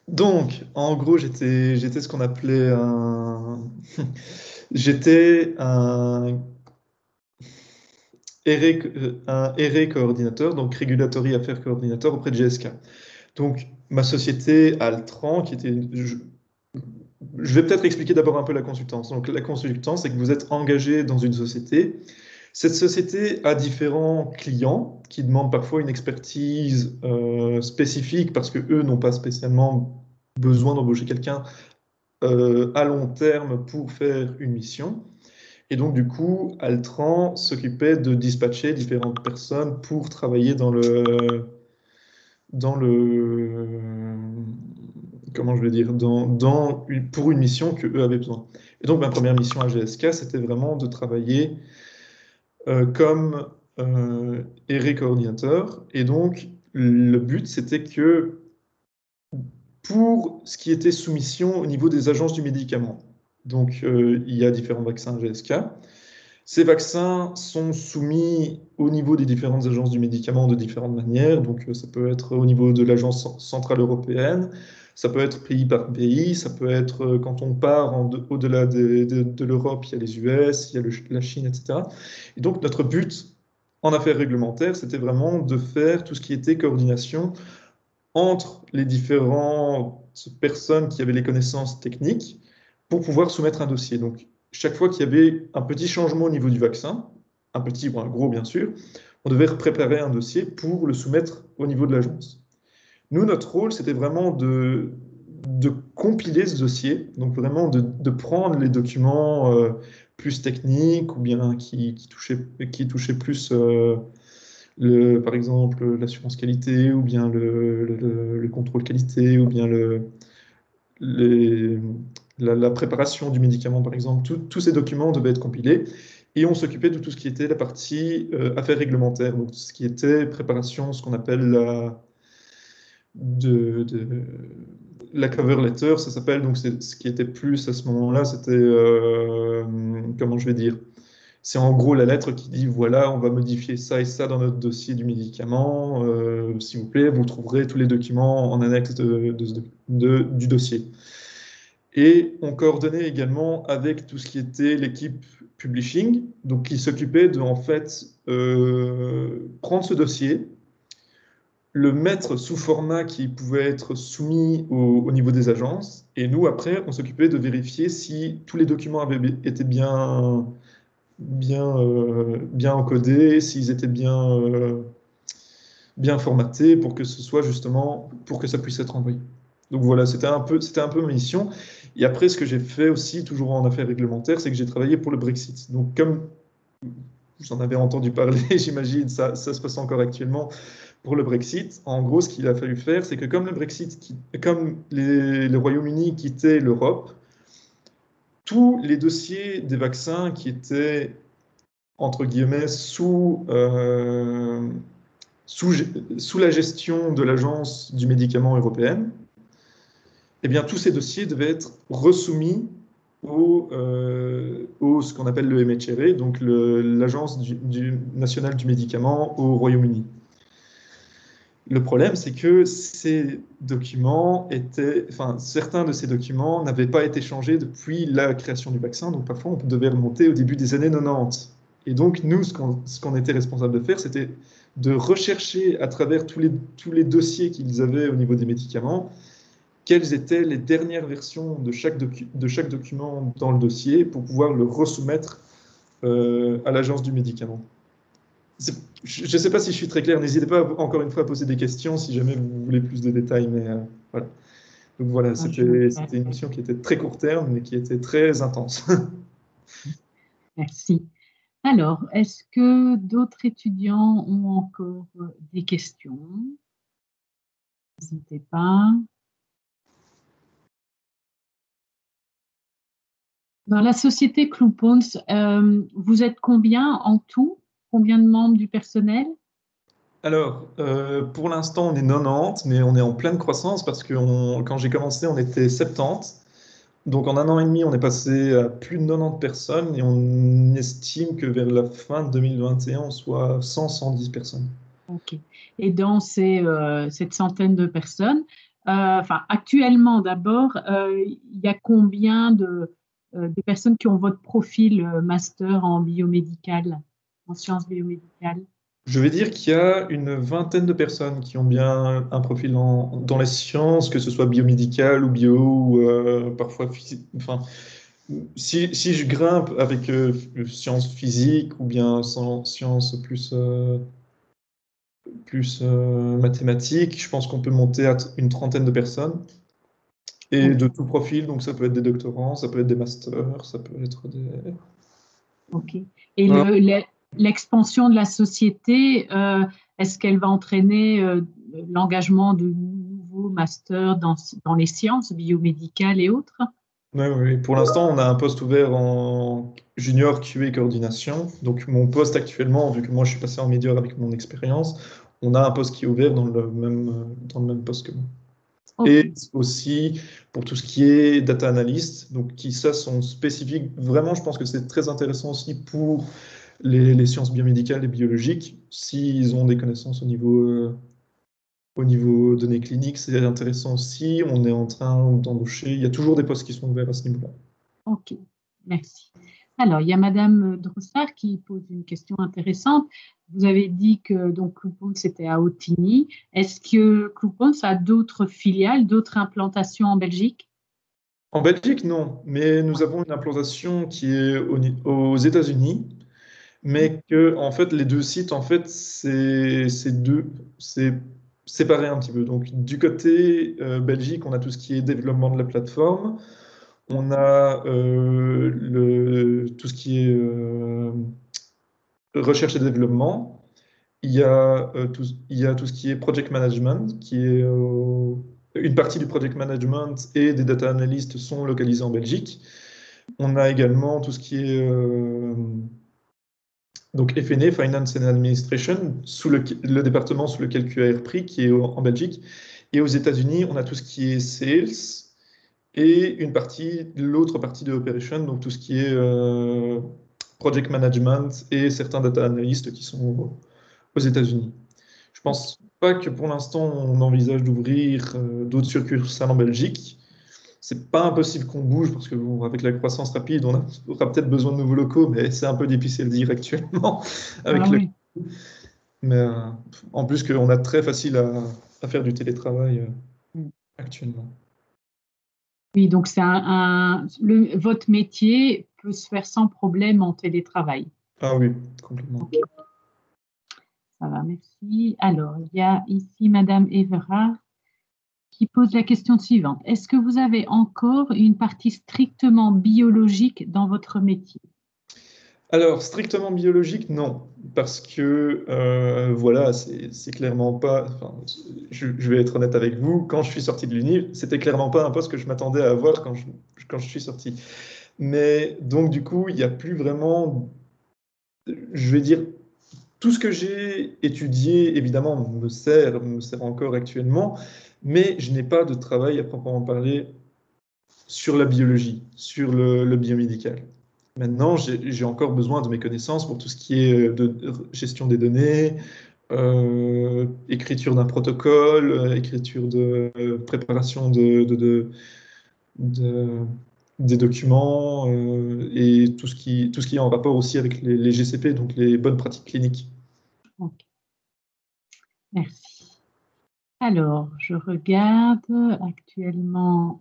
Donc, en gros, j'étais ce qu'on appelait un... J'étais un RE coordinateur, donc Regulatory Affairs Coordinator auprès de GSK. Donc, ma société Altran, qui était... Je vais peut-être expliquer d'abord un peu la consultance. Donc, la consultance, c'est que vous êtes engagé dans une société. Cette société a différents clients qui demandent parfois une expertise spécifique parce que eux n'ont pas spécialement besoin d'embaucher quelqu'un à long terme pour faire une mission. Et donc, du coup, Altran s'occupait de dispatcher différentes personnes pour travailler comment je vais dire, pour une mission que eux avaient besoin. Et donc, ma première mission à GSK, c'était vraiment de travailler comme RE coordinateur. Et donc, le but, c'était que pour ce qui était soumission au niveau des agences du médicament, donc il y a différents vaccins à GSK. Ces vaccins sont soumis au niveau des différentes agences du médicament de différentes manières. Donc, ça peut être au niveau de l'Agence centrale européenne, ça peut être pays par pays, ça peut être quand on part au-delà de l'Europe, il y a les US, il y a la Chine, etc. Et donc, notre but en affaires réglementaires, c'était vraiment de faire tout ce qui était coordination entre les différentes personnes qui avaient les connaissances techniques pour pouvoir soumettre un dossier. Donc, chaque fois qu'il y avait un petit changement au niveau du vaccin, un petit ou un gros bien sûr, on devait préparer un dossier pour le soumettre au niveau de l'agence. Nous, notre rôle, c'était vraiment de compiler ce dossier, donc vraiment de prendre les documents plus techniques ou bien qui touchaient plus par exemple l'assurance qualité ou bien le contrôle qualité ou bien la préparation du médicament, par exemple. Tous ces documents devaient être compilés et on s'occupait de tout ce qui était la partie affaires réglementaires, donc ce qui était préparation, ce qu'on appelle la cover letter, ça s'appelle, donc ce qui était plus à ce moment-là, c'était, comment je vais dire, c'est en gros la lettre qui dit, voilà, on va modifier ça et ça dans notre dossier du médicament, s'il vous plaît, vous trouverez tous les documents en annexe du dossier. Et on coordonnait également avec tout ce qui était l'équipe publishing, donc qui s'occupait de, en fait, prendre ce dossier, le mettre sous format qui pouvait être soumis au niveau des agences, et nous, après, on s'occupait de vérifier si tous les documents avaient été bien encodés, s'ils étaient bien formatés pour que ce soit justement, pour que ça puisse être envoyé. Donc voilà, c'était un peu ma mission. Et après, ce que j'ai fait aussi, toujours en affaires réglementaires, c'est que j'ai travaillé pour le Brexit. Donc comme vous en avez entendu parler, j'imagine, ça se passe encore actuellement pour le Brexit. En gros, ce qu'il a fallu faire, c'est que comme le Brexit, comme le Royaume-Uni quittait l'Europe, tous les dossiers des vaccins qui étaient, entre guillemets, sous la gestion de l'Agence du médicament européenne, eh bien, tous ces dossiers devaient être resoumis ce qu'on appelle le MHRA, donc l'Agence nationale du médicament au Royaume-Uni. Le problème, c'est que ces documents certains de ces documents n'avaient pas été changés depuis la création du vaccin, donc parfois on devait remonter au début des années 90. Et donc nous, ce qu'on était responsable de faire, c'était de rechercher à travers tous les dossiers qu'ils avaient au niveau des médicaments, quelles étaient les dernières versions de chaque document dans le dossier pour pouvoir le resoumettre à l'agence du médicament. Je ne sais pas si je suis très clair, n'hésitez pas encore une fois à poser des questions si jamais vous voulez plus de détails, mais voilà. Donc voilà, c'était une mission qui était très court terme, mais qui était très intense. Merci. Alors, est-ce que d'autres étudiants ont encore des questions? N'hésitez pas. Dans la société Cloupons, vous êtes combien en tout? Combien de membres du personnel? Alors, pour l'instant, on est 90, mais on est en pleine croissance parce que quand j'ai commencé, on était 70. Donc, en un an et demi, on est passé à plus de 90 personnes et on estime que vers la fin de 2021, on soit 100-110 personnes. Ok. Et dans cette centaine de personnes, enfin, actuellement d'abord, il y a combien de personnes qui ont votre profil master en biomédical, en sciences biomédicales? Je vais dire qu'il y a une vingtaine de personnes qui ont bien un profil dans les sciences, que ce soit biomédical ou bio, ou parfois physique. Enfin, si je grimpe avec sciences physiques ou bien sciences plus mathématiques, je pense qu'on peut monter à une trentaine de personnes. Et Ok. de tout profil, donc ça peut être des doctorants, ça peut être des masters, ça peut être des... Ok. Et Voilà. l'expansion de la société, est-ce qu'elle va entraîner l'engagement de nouveaux masters dans les sciences biomédicales et autres? Ouais, ouais, ouais. Pour l'instant, on a un poste ouvert en junior QA coordination. Donc, mon poste actuellement, vu que moi je suis passé en médior avec mon expérience, on a un poste qui est ouvert dans le même poste que moi. Ok. Et aussi pour tout ce qui est data analyst, donc qui ça sont spécifiques. Vraiment, je pense que c'est très intéressant aussi pour les sciences biomédicales et biologiques, s'ils ont des connaissances au niveau données cliniques, c'est intéressant aussi. On est en train d'embaucher. Il y a toujours des postes qui sont ouverts à ce niveau-là. Ok, merci. Alors, il y a Madame Drossard qui pose une question intéressante. Vous avez dit que donc Cloupons c'était à Autigny. Est-ce que Cloupons a d'autres filiales, d'autres implantations en Belgique? En Belgique, non, mais nous avons une implantation qui est aux États-Unis, Oui. mais que en fait les deux sites en fait c'est séparé un petit peu. Donc du côté Belgique, on a tout ce qui est développement de la plateforme, on a tout ce qui est recherche et développement. Il y a tout ce qui est project management, qui est une partie du project management et des data analysts sont localisés en Belgique. On a également tout ce qui est donc FNA, Finance and Administration, sous le département sous lequel QA a repris, qui est en Belgique. Et aux États-Unis, on a tout ce qui est sales et l'autre partie de operation, donc tout ce qui est project management et certains data analysts qui sont aux États-Unis. Je pense pas que pour l'instant on envisage d'ouvrir d'autres succursales en Belgique. C'est pas impossible qu'on bouge parce que bon, avec la croissance rapide, aura peut-être besoin de nouveaux locaux, mais c'est un peu difficile à dire actuellement avec Ah le. oui. Mais en plus qu'on a très facile à faire du télétravail Mm. actuellement. Oui, donc votre métier peut se faire sans problème en télétravail. Ah oui, complètement. Ok, ça va, merci. Alors, il y a ici Madame Everard qui pose la question suivante. Est-ce que vous avez encore une partie strictement biologique dans votre métier? Alors, strictement biologique, non. Parce que, voilà, c'est clairement pas. Enfin, je vais être honnête avec vous, quand je suis sorti de l'Uni, c'était clairement pas un poste que je m'attendais à avoir quand je suis sorti. Mais donc, du coup, il n'y a plus vraiment. Je vais dire, tout ce que j'ai étudié, évidemment, me sert encore actuellement, mais je n'ai pas de travail à proprement parler sur la biologie, sur le biomédical. Maintenant, j'ai encore besoin de mes connaissances pour tout ce qui est de gestion des données, écriture d'un protocole, écriture de préparation de- des documents et tout ce qui est en rapport aussi avec les GCP, donc les bonnes pratiques cliniques. Ok, merci. Alors, je regarde actuellement,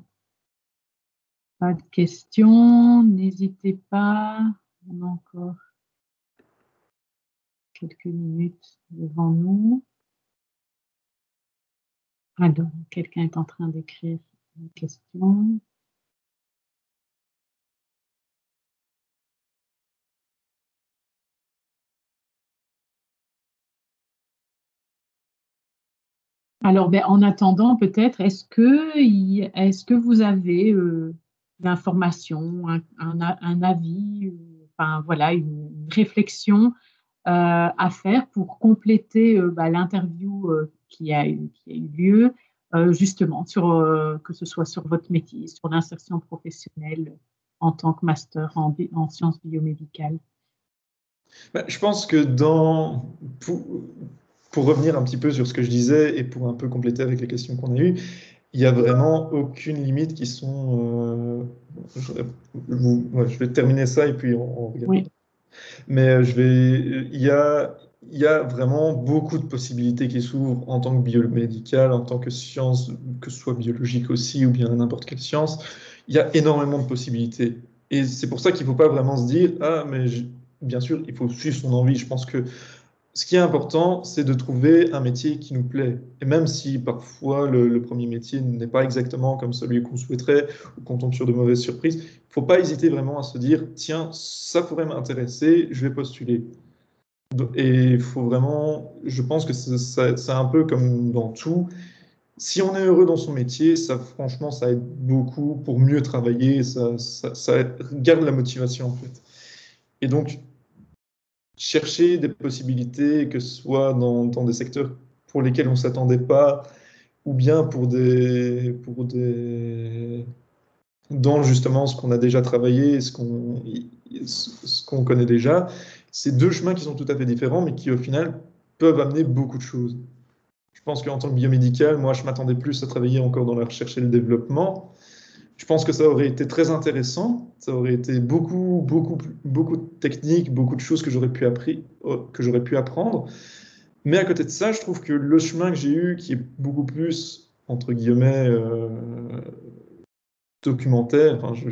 pas de questions. N'hésitez pas. On a encore quelques minutes devant nous. Alors, quelqu'un est en train d'écrire une question. Alors, ben, en attendant, peut-être, est-ce que vous avez l'information, un avis, enfin voilà, une réflexion à faire pour compléter bah, l'interview qui a eu lieu, justement, que ce soit sur votre métier, sur l'insertion professionnelle en tant que master en sciences biomédicales? Bah, je pense que pour revenir un petit peu sur ce que je disais et pour un peu compléter avec les questions qu'on a eues, il n'y a vraiment aucune limite qui sont... ouais, je vais terminer ça et puis on regarde. Oui. Mais il y a vraiment beaucoup de possibilités qui s'ouvrent en tant que biomédical, en tant que science, que ce soit biologique aussi ou bien n'importe quelle science. Il y a énormément de possibilités. Et c'est pour ça qu'il ne faut pas vraiment se dire, ah, mais bien sûr, il faut suivre son envie. Je pense que ce qui est important, c'est de trouver un métier qui nous plaît. Et même si parfois le premier métier n'est pas exactement comme celui qu'on souhaiterait ou qu'on tombe sur de mauvaises surprises, il ne faut pas hésiter vraiment à se dire, tiens, ça pourrait m'intéresser, je vais postuler. Et il faut vraiment, je pense que c'est un peu comme dans tout. Si on est heureux dans son métier, ça, franchement, ça aide beaucoup pour mieux travailler, ça garde la motivation en fait. Et donc, chercher des possibilités, que ce soit dans des secteurs pour lesquels on ne s'attendait pas, ou bien dans justement ce qu'on a déjà travaillé, ce qu'on connaît déjà. C'est deux chemins qui sont tout à fait différents, mais qui au final peuvent amener beaucoup de choses. Je pense qu'en tant que biomédical, moi, je m'attendais plus à travailler encore dans la recherche et le développement. Je pense que ça aurait été très intéressant. Ça aurait été beaucoup de techniques, beaucoup de choses que j'aurais pu apprendre. Mais à côté de ça, je trouve que le chemin que j'ai eu, qui est beaucoup plus, entre guillemets, documentaire, enfin, je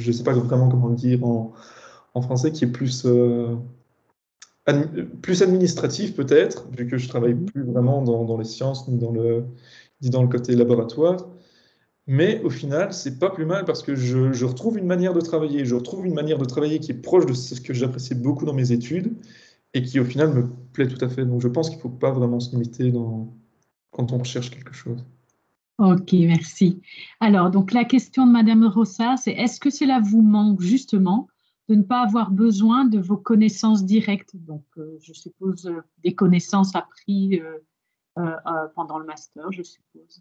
ne sais pas vraiment comment le dire en français, qui est plus administratif peut-être, vu que je travaille Mhm. plus vraiment dans les sciences ni dans le côté laboratoire. Mais au final, c'est pas plus mal parce que je retrouve une manière de travailler. Je retrouve une manière de travailler qui est proche de ce que j'appréciais beaucoup dans mes études et qui au final me plaît tout à fait. Donc je pense qu'il ne faut pas vraiment se limiter quand on recherche quelque chose. Ok, merci. Alors, donc la question de Madame Rossa, c'est est-ce que cela vous manque justement de ne pas avoir besoin de vos connaissances directes, donc je suppose des connaissances apprises pendant le master, je suppose.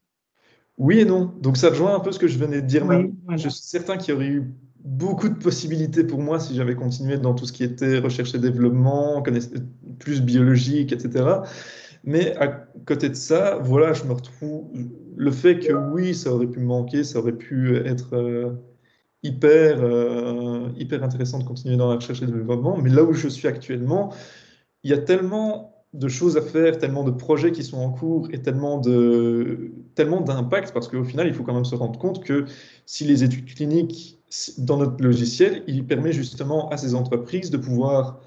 Oui et non. Donc ça rejoint un peu ce que je venais de dire maintenant. Oui, Je voilà. suis certain qu'il y aurait eu beaucoup de possibilités pour moi si j'avais continué dans tout ce qui était recherche et développement, plus biologique, etc. Mais à côté de ça, voilà, je me retrouve. Le fait que oui, ça aurait pu me manquer, ça aurait pu être hyper intéressant de continuer dans la recherche et le développement. Mais là où je suis actuellement, il y a tellement de choses à faire, tellement de projets qui sont en cours et tellement d'impact, parce qu'au final, il faut quand même se rendre compte que si les études cliniques dans notre logiciel, il permet justement à ces entreprises de pouvoir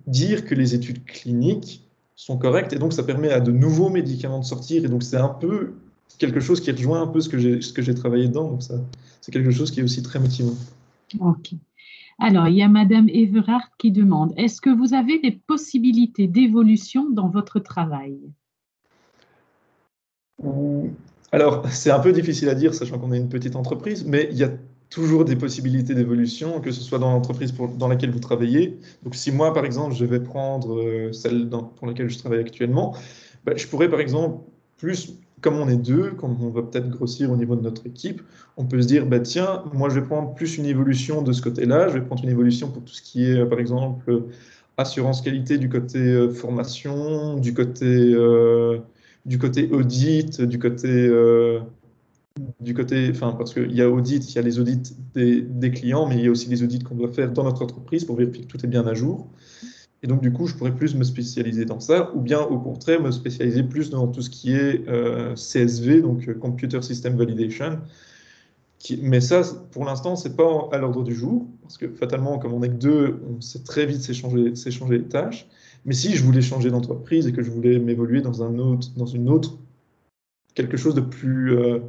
dire que les études cliniques sont correctes et donc ça permet à de nouveaux médicaments de sortir et donc c'est un peu quelque chose qui rejoint un peu ce que j'ai travaillé dedans, donc ça, c'est quelque chose qui est aussi très motivant. Ok. Alors, il y a Madame Everard qui demande, est-ce que vous avez des possibilités d'évolution dans votre travail? Alors, c'est un peu difficile à dire, sachant qu'on est une petite entreprise, mais il y a toujours des possibilités d'évolution, que ce soit dans l'entreprise dans laquelle vous travaillez. Donc, si moi, par exemple, je vais prendre celle pour laquelle je travaille actuellement, bah, je pourrais, par exemple, comme on est deux, comme on va peut-être grossir au niveau de notre équipe, on peut se dire, bah, tiens, moi, je vais prendre plus une évolution de ce côté-là, je vais prendre une évolution pour tout ce qui est, par exemple, assurance qualité du côté formation, du côté audit, enfin, parce qu'il y a audit, il y a les audits des clients, mais il y a aussi les audits qu'on doit faire dans notre entreprise pour vérifier que tout est bien à jour. Et donc, du coup, je pourrais plus me spécialiser dans ça, ou bien au contraire, me spécialiser plus dans tout ce qui est CSV, donc Computer System Validation. Mais ça, pour l'instant, c'est pas à l'ordre du jour, parce que fatalement, comme on n'est que deux, on sait très vite s'échanger les tâches. Mais si je voulais changer d'entreprise et que je voulais m'évoluer dans une autre, quelque chose de plus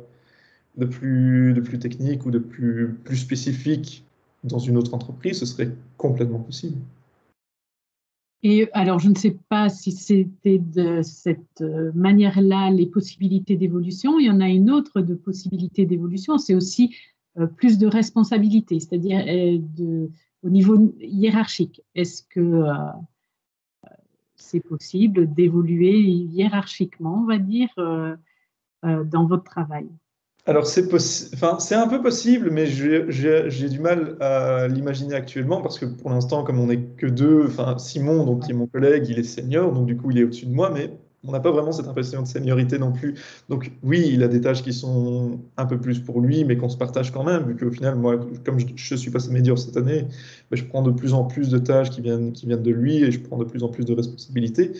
technique ou plus spécifique dans une autre entreprise, ce serait complètement possible. Et alors, je ne sais pas si c'était de cette manière-là les possibilités d'évolution. Il y en a une autre de possibilité d'évolution, c'est aussi plus de responsabilité, c'est-à-dire au niveau hiérarchique. Est-ce que c'est possible d'évoluer hiérarchiquement, on va dire, dans votre travail? Alors, c'est un peu possible, mais j'ai du mal à l'imaginer actuellement parce que pour l'instant, comme on n'est que deux, enfin, Simon, donc, qui est mon collègue, il est senior, donc du coup, il est au-dessus de moi, mais on n'a pas vraiment cette impression de seniorité non plus. Donc, oui, il a des tâches qui sont un peu plus pour lui, mais qu'on se partage quand même, vu qu'au final, moi, comme je suis passé médior cette année, ben, je prends de plus en plus de tâches qui viennent de lui et je prends de plus en plus de responsabilités.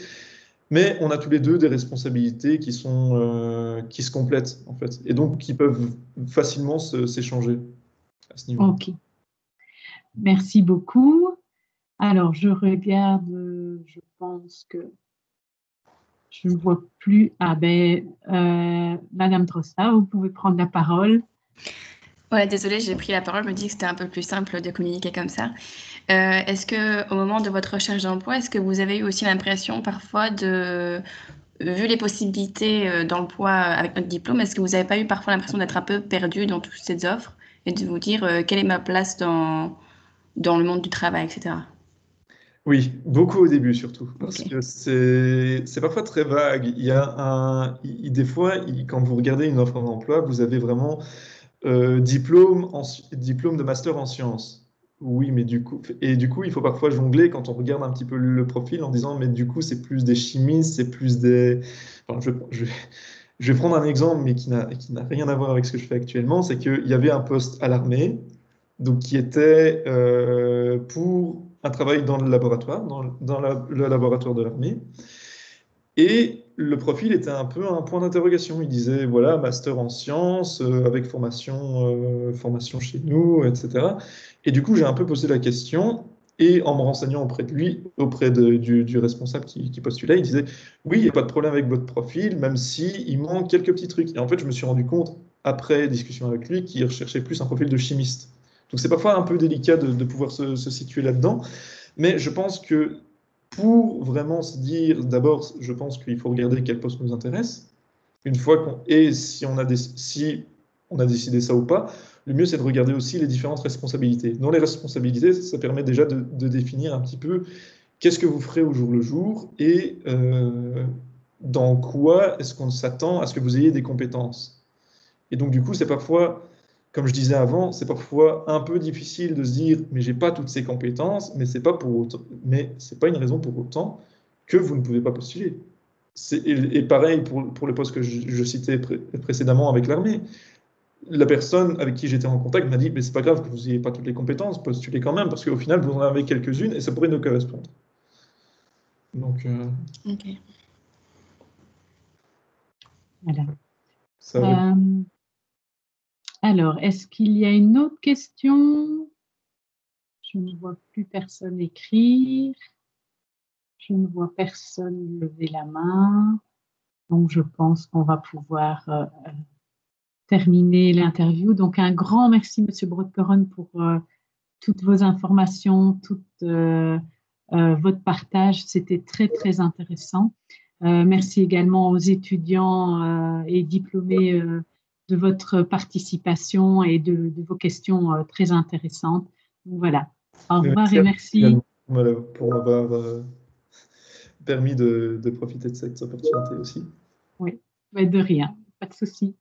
Mais on a tous les deux des responsabilités qui se complètent, en fait, et donc qui peuvent facilement s'échanger à ce niveau-là. Ok, merci beaucoup. Alors, je regarde, je pense que je ne vois plus. Ah ben, Madame Drossa, vous pouvez prendre la parole. Ouais, désolée, j'ai pris la parole, je me dis que c'était un peu plus simple de communiquer comme ça. Est-ce que au moment de votre recherche d'emploi, est-ce que vous avez eu aussi l'impression parfois vu les possibilités d'emploi avec notre diplôme, est-ce que vous n'avez pas eu parfois l'impression d'être un peu perdu dans toutes ces offres et de vous dire quelle est ma place dans le monde du travail, etc. Oui, beaucoup au début surtout, parce Ok. que c'est parfois très vague. Des fois, quand vous regardez une offre d'emploi, vous avez vraiment diplôme de master en sciences. Oui, mais du coup, il faut parfois jongler quand on regarde un petit peu le profil en disant, mais du coup, c'est plus des chimistes, c'est plus des. Enfin, je vais prendre un exemple, mais qui n'a rien à voir avec ce que je fais actuellement, c'est qu'il y avait un poste à l'armée, donc qui était pour un travail dans le laboratoire, le laboratoire de l'armée. Et le profil était un peu un point d'interrogation. Il disait, voilà, master en sciences, avec formation chez nous, etc. Et du coup, j'ai un peu posé la question, et en me renseignant auprès de lui, du responsable qui postulait, il disait, oui, il n'y a pas de problème avec votre profil, même si il manque quelques petits trucs. Et en fait, je me suis rendu compte, après discussion avec lui, qu'il recherchait plus un profil de chimiste. Donc c'est parfois un peu délicat de pouvoir se situer là-dedans, mais je pense que pour vraiment se dire, d'abord, je pense qu'il faut regarder quel poste nous intéresse. Une fois si on a décidé ça ou pas, le mieux c'est de regarder aussi les différentes responsabilités. Dans les responsabilités, ça permet déjà de définir un petit peu qu'est-ce que vous ferez au jour le jour et dans quoi est-ce qu'on s'attend à ce que vous ayez des compétences. Et donc du coup, c'est parfois, comme je disais avant, c'est parfois un peu difficile de se dire, mais j'ai pas toutes ces compétences, mais c'est pas une raison pour autant que vous ne pouvez pas postuler. Et pareil pour le poste que je citais précédemment avec l'armée. La personne avec qui j'étais en contact m'a dit, mais c'est pas grave que vous n'ayez pas toutes les compétences, postulez quand même, parce qu'au final, vous en avez quelques-unes et ça pourrait nous correspondre. Donc, Ok. Voilà. ça Alors, est-ce qu'il y a une autre question? Je ne vois plus personne écrire. Je ne vois personne lever la main. Donc, je pense qu'on va pouvoir terminer l'interview. Donc, un grand merci, Monsieur Brodkoren, pour toutes vos informations, tout votre partage. C'était très, très intéressant. Merci également aux étudiants et diplômés de votre participation et de vos questions très intéressantes. Donc, voilà. Au revoir merci et à vous merci. également, voilà, pour m'avoir permis de profiter de cette opportunité aussi. Oui, mais de rien, pas de souci.